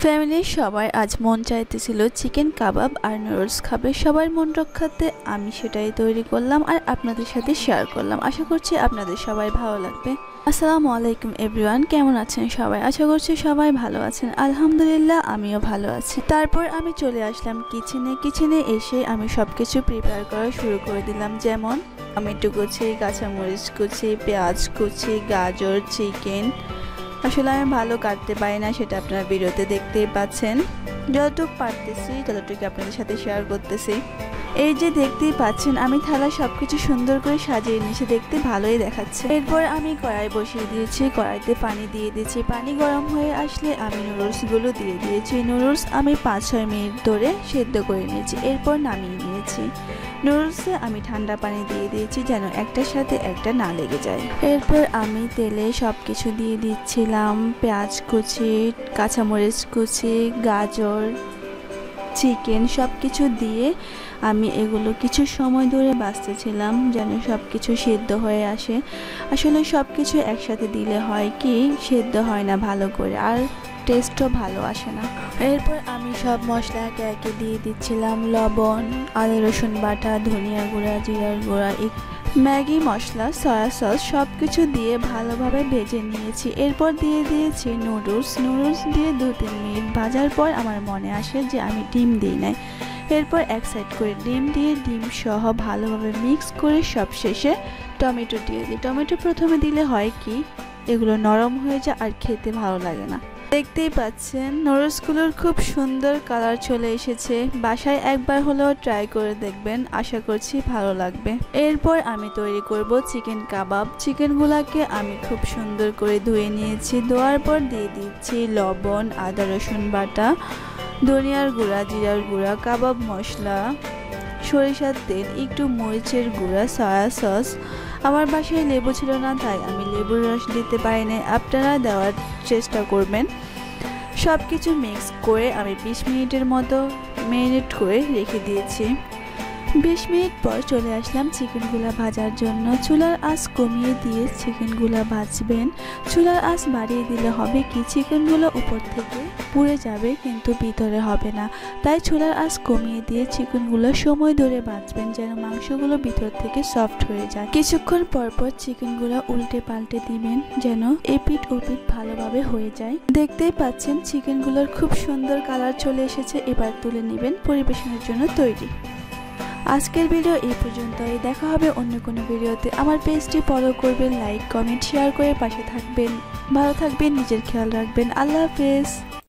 ফ্যামিলির সবাই আজ মন চাইতেছিল চিকেন কাবাব আর নুডলস খাবে। সবার মন রক্ষার্থে আমি সেটাই তৈরি করলাম আর আপনাদের সাথে শেয়ার করলাম। আশা করছি আপনাদের সবাই ভালো লাগবে। আসসালামু আলাইকুম এভরিওয়ান, কেমন আছেন সবাই? আশা করছি সবাই ভালো আছেন। আলহামদুলিল্লাহ আমিও ভালো আছি। তারপর আমি চলে আসলাম কিচেনে এসে আমি সবকিছু প্রিপেয়ার করা শুরু করে দিলাম। যেমন টমেটো কুচি, কাঁচামরিচ কুচি, পেঁয়াজ কুচি, গাজর, চিকেন। আসলে আমি ভালো কাটতে পারি না, সেটা আপনারা ভিডিওতে দেখতেই পাচ্ছেন। যতটুকু পারতেছি ততটুকু আপনাদের সাথে শেয়ার করতেছি। এই যে দেখতেই পাচ্ছেন আমি থালা সবকিছু সুন্দর করে সাজিয়ে নিয়েছি, দেখতে ভালোই দেখাচ্ছে। এরপর আমি কড়াই বসিয়ে দিয়েছি, কড়াইতে পানি দিয়ে দিয়েছি। পানি গরম হয়ে আসলে আমি নুডলসগুলো দিয়ে দিয়েছি। নুডলস আমি 5-6 মিনিট ধরে সেদ্ধ করে নিয়েছি, এরপর নামিয়ে নিয়েছি। নুডলসে আমি ঠান্ডা পানি দিয়ে দিয়েছি যেন একটার সাথে একটা না লেগে যায়। এরপর আমি তেলে সব কিছু দিয়ে দিচ্ছিলাম, পেঁয়াজ কুচি, কাঁচামরিচ কুচি, গাজর, চিকেন সব কিছু দিয়ে আমি এগুলো কিছু সময় ধরে ভাজতেছিলাম যেন সব কিছু সেদ্ধ হয়ে আসে। আসলে সব কিছু একসাথে দিলে হয় কি সেদ্ধ হয় না ভালো করে, আর টেস্টও ভালো আসে না। এরপর আমি সব মশলা একে একে দিয়ে দিচ্ছিলাম, লবণ, আদা রসুন বাটা, ধনিয়া গুঁড়া, জিরার গুঁড়া, ম্যাগি মশলা, সয়া সস সব কিছু দিয়ে ভালোভাবে ভেজে নিয়েছি। এরপর দিয়ে দিয়েছি নুডলস দিয়ে 2-3 মিনিট ভাজার পর আমার মনে আসে যে আমি ডিম দিই নাই। এরপর এক সাইড করে ডিম দিয়ে ডিম সহ ভালোভাবে মিক্স করে সব শেষে টমেটো দিয়ে দিই। টমেটো প্রথমে দিলে হয় কি এগুলো নরম হয়ে যায় আর খেতে ভালো লাগে না। দেখতেই পাচ্ছেন নুডলসগুলোর খুব সুন্দর কালার চলে এসেছে। বাসায় একবার হলেও ট্রাই করে দেখবেন, আশা করছি ভালো লাগবে। এরপর আমি তৈরি করব চিকেন কাবাব। চিকেনগুলোকে আমি খুব সুন্দর করে ধুয়ে নিয়েছি। ধোয়ার পর দিয়ে দিচ্ছি লবণ, আদা রসুন বাটা, ধনিয়ার গুঁড়া, জিরার গুঁড়া, কাবাব মশলা, সরিষার তেল, একটু মরিচের গুঁড়া, সয়া সস। আমার বাসায় লেবু ছিল না তাই আমি লেবুর রস দিতে পারিনি, আপনারা দেওয়ার চেষ্টা করবেন। সব কিছু মিক্স করে আমি 20 মিনিটের মতো ম্যারিনেট করে রেখে দিয়েছি। 20 মিনিট পর চলে আসলাম চিকেনগুলা ভাজার জন্য। চুলার আঁচ কমিয়ে দিয়ে চিকেনগুলা ভাজবেন। চুলার আঁচ বাড়িয়ে দিলে হবে কি চিকেনগুলো উপর থেকে পুড়ে যাবে কিন্তু ভিতরে হবে না, তাই চুলার আঁচ কমিয়ে দিয়ে চিকেনগুলো সময় ধরে ভাজবেন যেন মাংসগুলো ভিতর থেকে সফট হয়ে যায়। কিছুক্ষণ পর পর চিকেনগুলো উল্টে পাল্টে দিবেন যেন এপিট ওপিট ভালোভাবে হয়ে যায়। দেখতেই পাচ্ছেন চিকেনগুলোর খুব সুন্দর কালার চলে এসেছে। এবার তুলে নেবেন, পরিবেশনের জন্য তৈরি। আজকের ভিডিও এই পর্যন্তই। দেখা হবে অন্য কোনো ভিডিওতে। আমার পেজটি ফলো করবেন, লাইক কমেন্ট শেয়ার করে পাশে থাকবেন। ভালো থাকবেন, নিজের খেয়াল রাখবেন। আল্লাহ হাফেজ।